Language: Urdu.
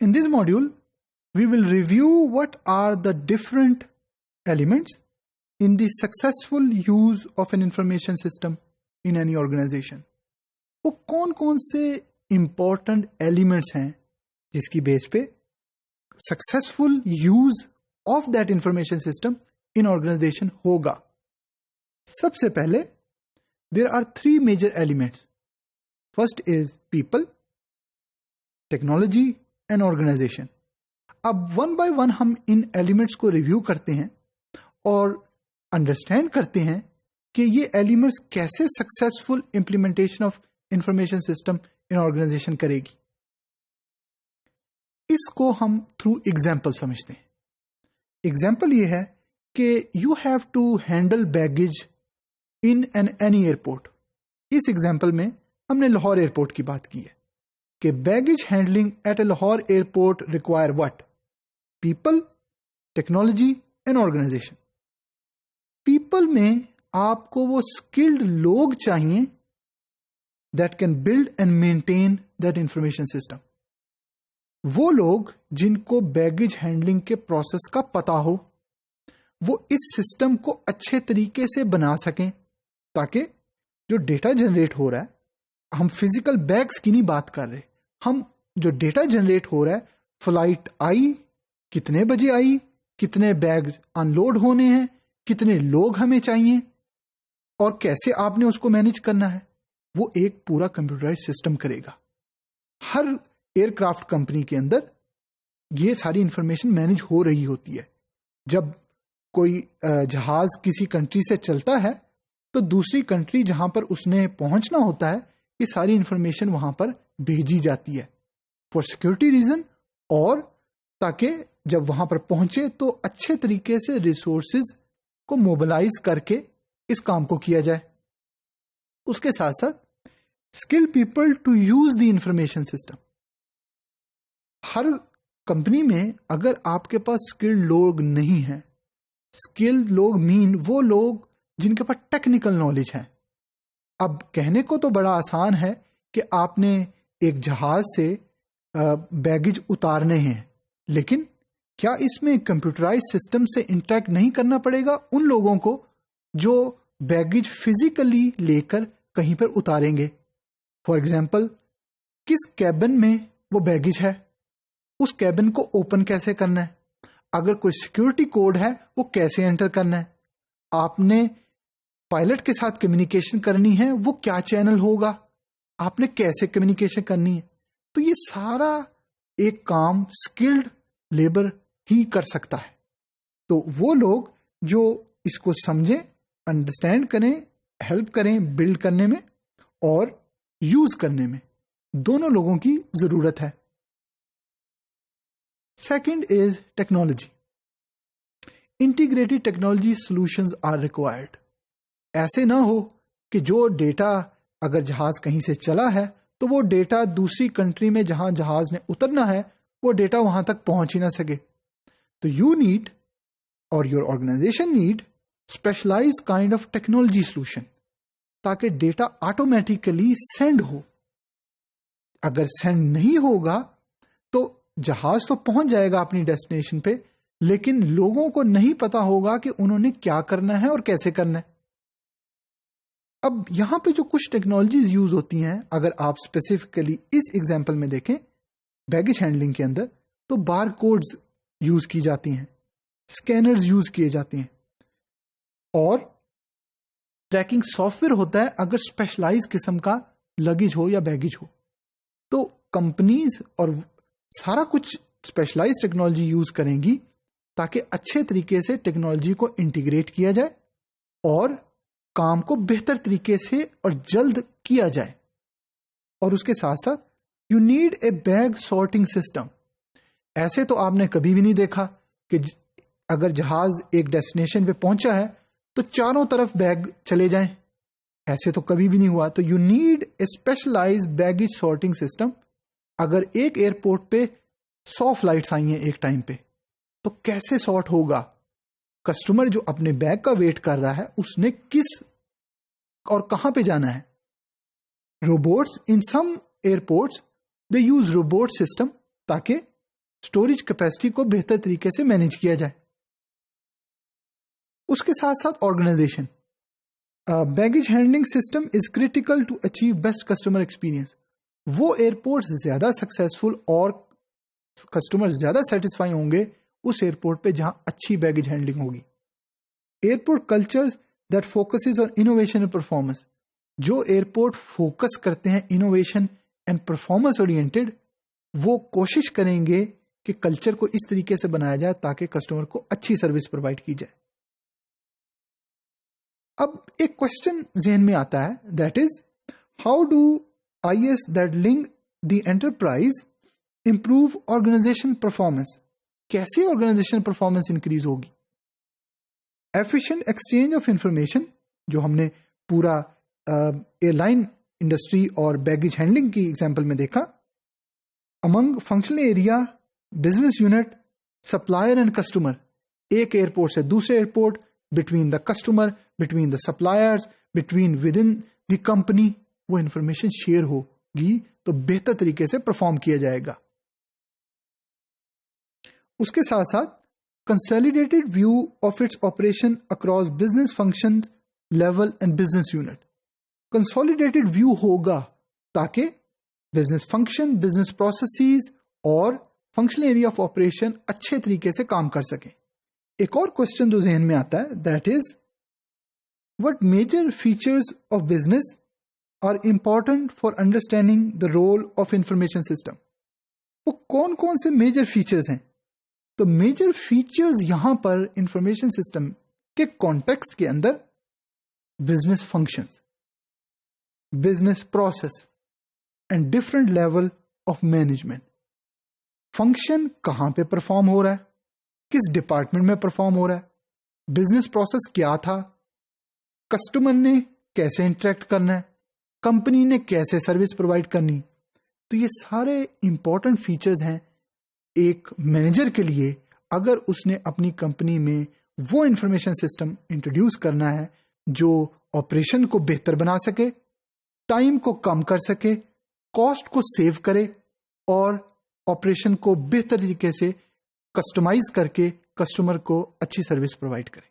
In this module, we will review what are the different elements in the successful use of an information system in any organization. وہ کون کون سے امپورٹنٹ ایلیمنٹس ہیں جس کی بیس پہ successful use of that information system in organisation ہوگا. سب سے پہلے there are 3 major elements. First is people, technology and organisation. اب 1 by 1 ہم ان ایلیمنٹس کو ریویو کرتے ہیں اور انڈرسٹینڈ کرتے ہیں کہ یہ ایلیمنٹس کیسے successful implementation of information system in organisation کرے گی. اس کو ہم تھرو ایگزامپل سمجھتے ہیں. ایگزامپل یہ ہے کہ you have to handle baggage in any airport. اس ایگزامپل میں ہم نے لاہور ایئرپورٹ کی بات کی ہے کہ baggage handling at a Lahore airport require what? People, technology and organisation. People میں آپ کو وہ اسکلڈ لوگ چاہیے that can build and maintain that information system. وہ لوگ جن کو بیگیج ہینڈلنگ کے پروسیس کا پتا ہو, وہ اس سسٹم کو اچھے طریقے سے بنا سکیں تاکہ جو ڈیٹا جنریٹ ہو رہا ہے, ہم فزیکل بیگس کی نہیں بات کر رہے, ہم جو ڈیٹا جنریٹ ہو رہا ہے, فلائٹ آئی, کتنے بجے آئی, کتنے بیگ ان لوڈ ہونے ہیں, کتنے لوگ ہمیں چاہیے اور کیسے آپ نے اس کو مینج کرنا ہے, وہ ایک پورا کمپیوٹرائز سسٹم کرے گا. ہر ایئر کرافٹ کمپنی کے اندر یہ ساری انفارمیشن مینج ہو رہی ہوتی ہے. جب کوئی جہاز کسی کنٹری سے چلتا ہے تو دوسری کنٹری جہاں پر اس نے پہنچنا ہوتا ہے, یہ ساری انفارمیشن وہاں پر بھیجی جاتی ہے فار سیکورٹی ریزن, اور تاکہ جب وہاں پر پہنچے تو اچھے طریقے سے ریسورسز کو موبلائز کر کے اس کام کو کیا جائے. اس کے ساتھ ساتھ skill people to use the information system. ہر کمپنی میں اگر آپ کے پاس اسکلڈ لوگ نہیں ہیں, اسکلڈ لوگ مین وہ لوگ جن کے پاس ٹیکنیکل نالج ہے. اب کہنے کو تو بڑا آسان ہے کہ آپ نے ایک جہاز سے بیگیج اتارنے ہیں, لیکن کیا اس میں کمپیوٹرائز سسٹم سے انٹریکٹ نہیں کرنا پڑے گا ان لوگوں کو جو بیگیج فزیکلی لے کر کہیں پر اتاریں گے؟ فار ایگزامپل, کس کیبن میں وہ بیگیج ہے, اس کیبن کو اوپن کیسے کرنا ہے, اگر کوئی سیکورٹی کوڈ ہے وہ کیسے انٹر کرنا ہے, آپ نے پائلٹ کے ساتھ کمیونیکیشن کرنی ہے, وہ کیا چینل ہوگا, آپ نے کیسے کمیونیکیشن کرنی ہے. تو یہ سارا ایک کام اسکلڈ لیبر ہی کر سکتا ہے. تو وہ لوگ جو اس کو سمجھیں, انڈرسٹینڈ کریں, ہیلپ کریں بلڈ کرنے میں اور یوز کرنے میں, دونوں لوگوں کی ضرورت ہے. Second is technology. Integrated technology solutions are required. ایسے نہ ہو کہ جو ڈیٹا اگر جہاز کہیں سے چلا ہے تو وہ ڈیٹا دوسری کنٹری میں جہاں جہاز نے اترنا ہے وہ ڈیٹا وہاں تک پہنچ ہی نہ سکے. تو یو نیڈ اور your organisation need specialise kind of technology solution تاکہ ڈیٹا آٹومیٹیکلی سینڈ ہو. اگر سینڈ نہیں ہوگا تو جہاز تو پہنچ جائے گا اپنی ڈیسٹینیشن پہ, لیکن لوگوں کو نہیں پتا ہوگا کہ انہوں نے کیا کرنا ہے اور کیسے کرنا ہے. اب یہاں پہ جو کچھ ٹیکنالوجیز یوز ہوتی ہیں, اگر آپ اسپیسیفکلی اس ایگزامپل میں دیکھیں بیگیج ہینڈلنگ کے اندر, تو بار کوڈز یوز کی جاتی ہیں, اسکینرز یوز کیے جاتے ہیں, اور ٹریکنگ سافٹ ویئر ہوتا ہے اگر اسپیشلائز قسم کا لگیج ہو یا بیگیج ہو. تو کمپنیز اور سارا کچھ اسپیشلائز ٹیکنالوجی یوز کریں گی تاکہ اچھے طریقے سے ٹیکنالوجی کو انٹیگریٹ کیا جائے اور کام کو بہتر طریقے سے اور جلد کیا جائے. اور اس کے ساتھ ساتھ you need a bag sorting system. ایسے تو آپ نے کبھی بھی نہیں دیکھا کہ اگر جہاز ایک ڈیسٹینیشن پہ پہنچا ہے تو چاروں طرف بیگ چلے جائیں, ایسے تو کبھی بھی نہیں ہوا. تو you need a specialise baggage sorting system. اگر ایک ایئرپورٹ پہ 100 فلائٹس آئی ہیں ایک ٹائم پہ تو کیسے سارٹ ہوگا؟ کسٹمر جو اپنے بیگ کا ویٹ کر رہا ہے اس نے کس اور کہاں پہ جانا ہے. Robots in some airports they use robot system تاکہ اسٹوریج کیپیسٹی کو بہتر طریقے سے مینج کیا جائے. اس کے ساتھ ساتھ organisation baggage handling system is critical to achieve best customer experience. وہ ایئرپورٹ زیادہ سکسیسفل اور کسٹمر زیادہ سیٹسفائی ہوں گے اس ایئرپورٹ پہ جہاں اچھی بیگیج ہینڈلنگ ہوگی. Airport culture that focuses on innovation and performance. جو ایئرپورٹ فوکس کرتے ہیں انوویشن اینڈ پرفارمنس اورینٹیڈ، وہ کوشش کریں گے کہ کلچر کو اس طریقے سے بنایا جائے تاکہ کسٹمر کو اچھی سروس پرووائڈ کی جائے. اب ایک کوشچن ذہن میں آتا ہے، that is how do I S that link the enterprise improve organization performance. کیسے آرگنائزیشن پرفارمنس انکریز ہوگی؟ ایفیشینٹ ایکسچینج آف انفارمیشن، جو ہم نے پورا ایئر لائن انڈسٹری اور بیگیج ہینڈلنگ کی ایگزامپل میں دیکھا. Among functional area, business unit, supplier and customer. ایک ایئرپورٹ سے دوسرے airport, between the customer, between the suppliers, between with in the company, وہ انفارمیشن شیئر ہوگی تو بہتر طریقے سے پرفارم کیا جائے گا. اس کے ساتھ ساتھ consolidated view of its operation across business function level and business unit. Consolidated view ہوگا تاکہ بزنس فنکشن، بزنس پروسیسز اور فنکشنل ایریا آف آپریشن اچھے طریقے سے کام کر سکیں. ایک اور کوشچن جو ذہن میں آتا ہے، that is what major features of business are important for understanding the role of information system. وہ کون کون سے میجر فیچرز ہیں؟ تو میجر فیچرز یہاں پر انفارمیشن سسٹم کے کانٹیکسٹ کے اندر business functions, business process and different level of management. Function کہاں پہ پرفارم ہو رہا ہے، کس ڈپارٹمنٹ میں پرفارم ہو رہا ہے، بزنس پروسیس کیا تھا، کسٹمر نے کیسے انٹریکٹ کرنا ہے، کمپنی نے کیسے سروس پرووائڈ کرنی. تو یہ سارے امپورٹنٹ فیچرز ہیں ایک مینیجر کے لیے اگر اس نے اپنی کمپنی میں وہ انفارمیشن سسٹم انٹروڈیوس کرنا ہے جو آپریشن کو بہتر بنا سکے، ٹائم کو کم کر سکے، کاسٹ کو سیو کرے اور آپریشن کو بہتر طریقے سے کسٹمائز کر کے کسٹمر کو اچھی سروس پرووائڈ کرے.